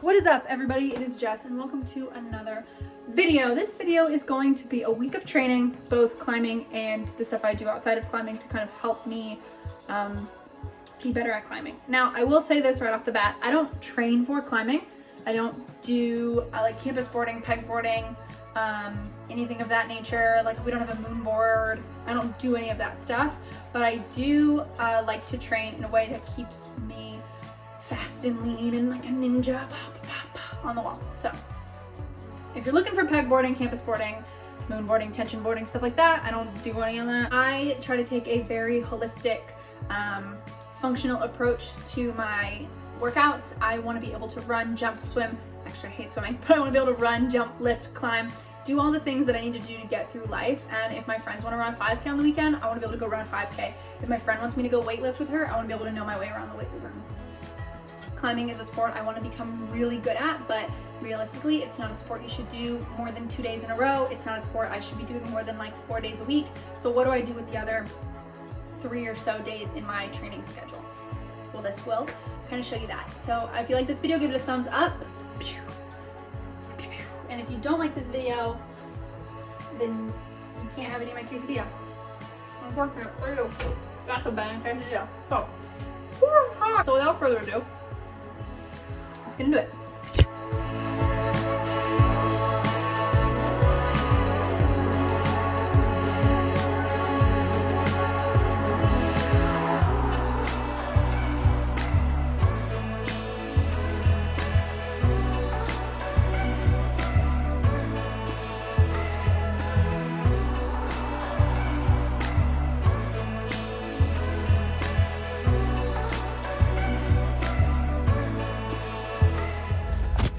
What is up, everybody? It is Jess and welcome to another video. This video is going to be a week of training, both climbing and the stuff I do outside of climbing to kind of help me be better at climbing. Now, I will say this right off the bat, I don't train for climbing. I don't do like campus boarding, peg boarding, anything of that nature. Like if we don't have a moon board, I don't do any of that stuff, but I do like to train in a way that keeps me fast and lean and like a ninja on the wall. So if you're looking for peg boarding, campus boarding, moon boarding, tension boarding, stuff like that, I don't do any of that. I try to take a very holistic, functional approach to my workouts. I want to be able to run, jump, swim. Actually, I hate swimming, but I want to be able to run, jump, lift, climb, do all the things that I need to do to get through life. And if my friends want to run a 5K on the weekend, I want to be able to go run a 5K. If my friend wants me to go weightlift with her, I want to be able to know my way around the weight room. Climbing is a sport I want to become really good at, but realistically, it's not a sport you should do more than 2 days in a row. It's not a sport I should be doing more than like 4 days a week. So what do I do with the other 3 or so days in my training schedule? Well, this will kind of show you that. So if you like this video, give it a thumbs up. And if you don't like this video, then you can't have any of my quesadilla. Unfortunately, that's a bad quesadilla. So without further ado, let's get into it.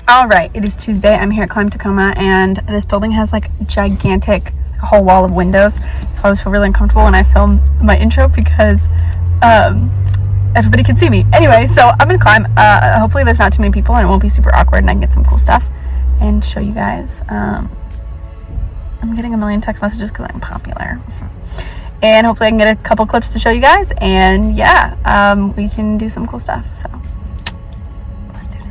All right, it is Tuesday. I'm here at Climb Tacoma, and this building has like gigantic, like a whole wall of windows. So I always feel really uncomfortable when I film my intro because everybody can see me. Anyway, so I'm gonna climb. Hopefully there's not too many people and it won't be super awkward and I can get some cool stuff and show you guys. I'm getting a million text messages because I'm popular. And hopefully I can get a couple clips to show you guys. And yeah, we can do some cool stuff. So let's do this.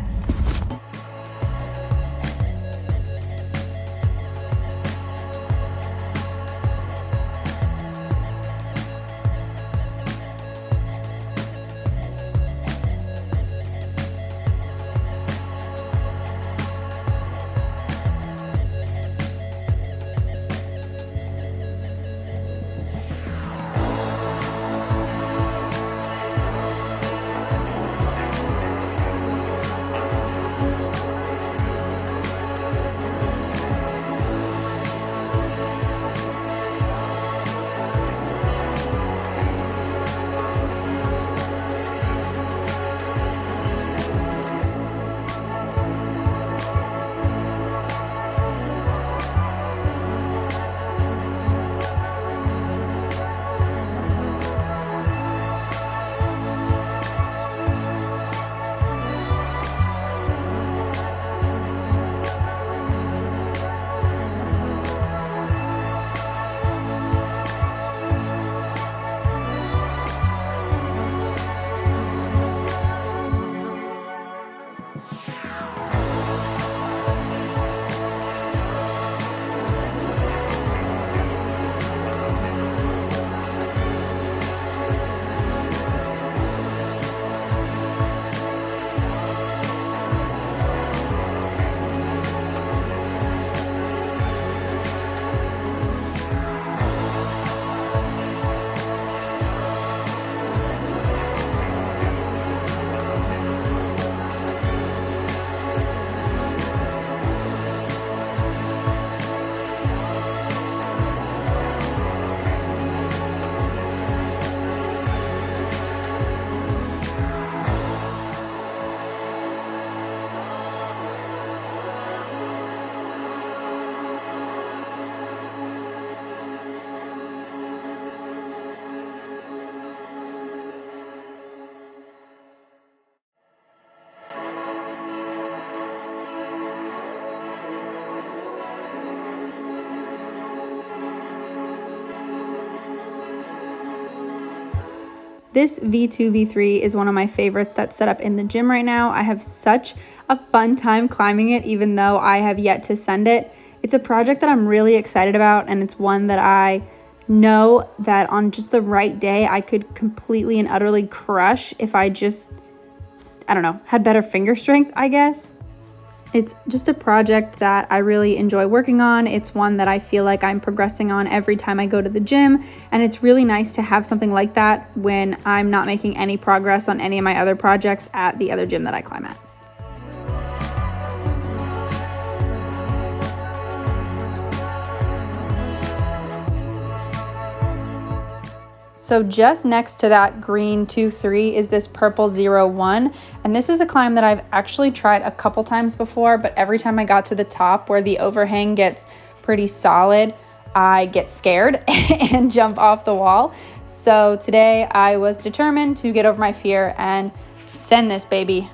This V2, V3 is one of my favorites that's set up in the gym right now. I have such a fun time climbing it, even though I have yet to send it. It's a project that I'm really excited about, and it's one that I know that on just the right day, I could completely and utterly crush if I just, I don't know, had better finger strength, I guess. It's just a project that I really enjoy working on. It's one that I feel like I'm progressing on every time I go to the gym, and it's really nice to have something like that when I'm not making any progress on any of my other projects at the other gym that I climb at. So just next to that green 2-3 is this purple 0-1, and this is a climb that I've actually tried a couple times before, but every time I got to the top where the overhang gets pretty solid, I get scared and jump off the wall. So today I was determined to get over my fear and send this baby.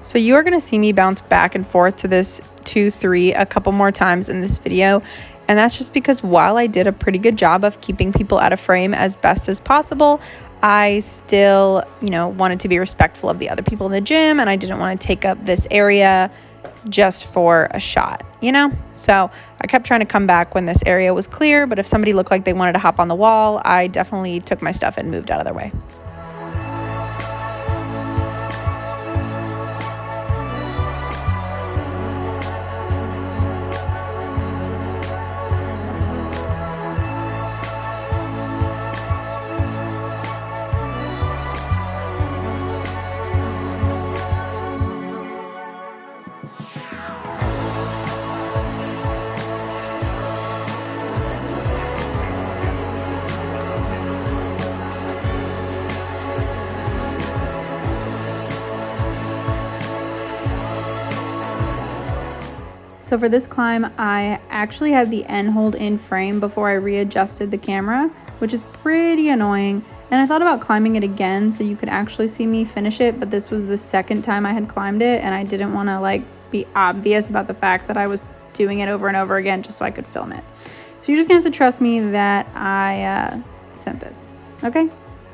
So you are going to see me bounce back and forth to this 2-3 a couple more times in this video. And that's just because while I did a pretty good job of keeping people out of frame as best as possible, I still, wanted to be respectful of the other people in the gym, and I didn't want to take up this area just for a shot, So I kept trying to come back when this area was clear, but if somebody looked like they wanted to hop on the wall, I definitely took my stuff and moved out of their way. So for this climb, I actually had the end hold in frame before I readjusted the camera, which is pretty annoying. And I thought about climbing it again so you could actually see me finish it, but this was the second time I had climbed it, and I didn't want to be obvious about the fact that I was doing it over and over again just so I could film it. So you're just gonna have to trust me that I sent this, okay?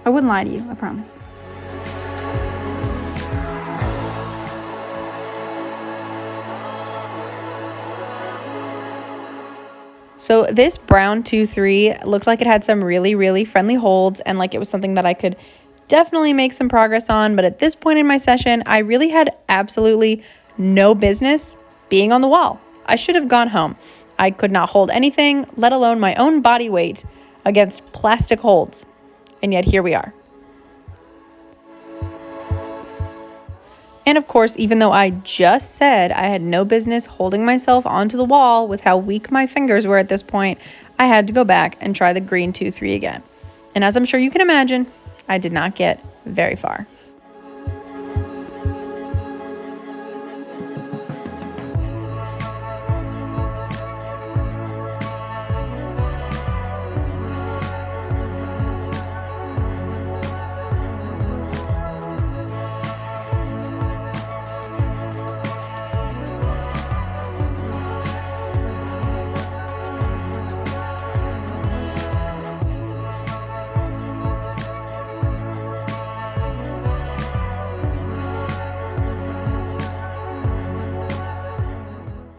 I wouldn't lie to you, I promise. So this brown 2-3 looked like it had some really, really friendly holds, and like it was something that I could definitely make some progress on. But at this point in my session, I really had absolutely no business being on the wall. I should have gone home. I could not hold anything, let alone my own body weight, against plastic holds. And yet here we are. And of course, even though I just said I had no business holding myself onto the wall with how weak my fingers were at this point, I had to go back and try the green 2-3 again. And as I'm sure you can imagine, I did not get very far.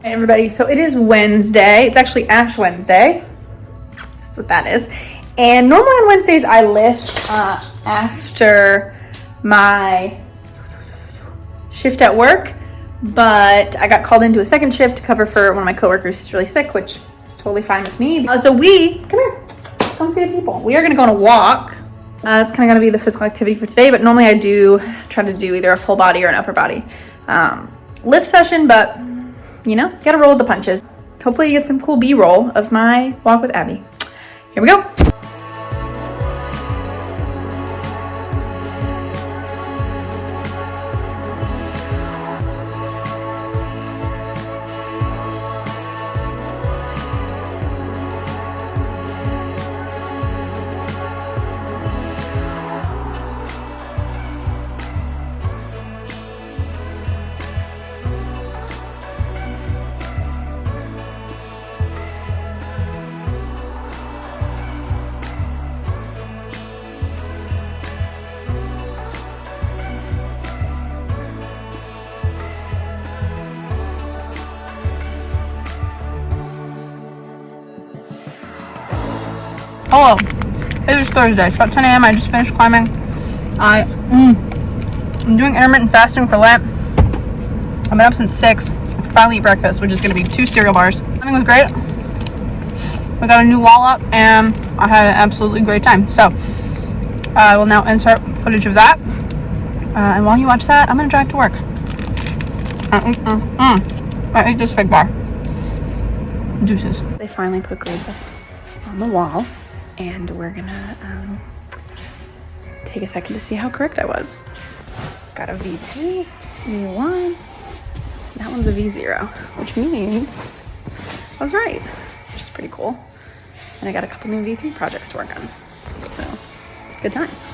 Hey everybody, so it is Wednesday. It's actually Ash Wednesday. That's what that is. And normally on Wednesdays I lift after my shift at work, but I got called into a second shift to cover for one of my coworkers who's really sick, which is totally fine with me. So come here, come see the people. We are gonna go on a walk. That's kind of gonna be the physical activity for today, but normally I do try to do either a full body or an upper body lift session, but you know, gotta roll with the punches. Hopefully you get some cool B-roll of my walk with Abby. Here we go. Hello, it is Thursday. It's about 10 a.m. I just finished climbing. I'm doing intermittent fasting for Lent. I've been up since 6. Finally eat breakfast, which is going to be 2 cereal bars. Climbing was great. We got a new wall up and I had an absolutely great time. So I will now insert footage of that. And while you watch that, I'm going to drive to work. I ate this fig bar. Deuces. They finally put grades up on the wall. And we're gonna take a second to see how correct I was. Got a V2, V1, that one's a V0, which means I was right, which is pretty cool. And I got a couple new V3 projects to work on, so good times.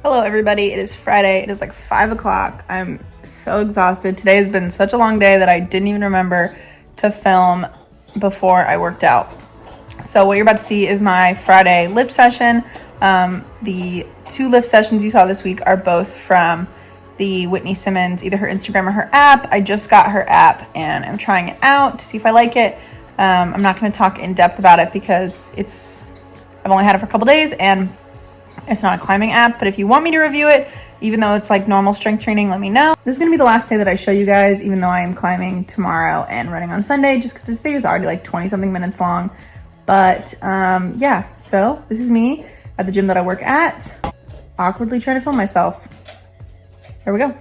Hello everybody, it is Friday. It is like 5 o'clock. I'm so exhausted. Today has been such a long day that I didn't even remember to film before I worked out. So what you're about to see is my Friday lift session. The 2 lift sessions you saw this week are both from the Whitney Simmons, either her Instagram or her app. I just got her app and I'm trying it out to see if I like it. I'm not going to talk in depth about it because I've only had it for a couple days and it's not a climbing app, but if you want me to review it, even though it's like normal strength training, let me know. This is gonna be the last day that I show you guys, even though I am climbing tomorrow and running on Sunday, just because this video is already like 20 something minutes long. But yeah, so this is me at the gym that I work at, awkwardly trying to film myself. Here we go.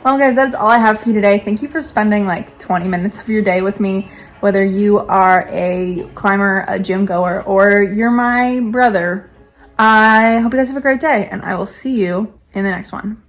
Well guys, that is all I have for you today. Thank you for spending like 20 minutes of your day with me, whether you are a climber, a gym goer, or you're my brother. I hope you guys have a great day and I will see you in the next one.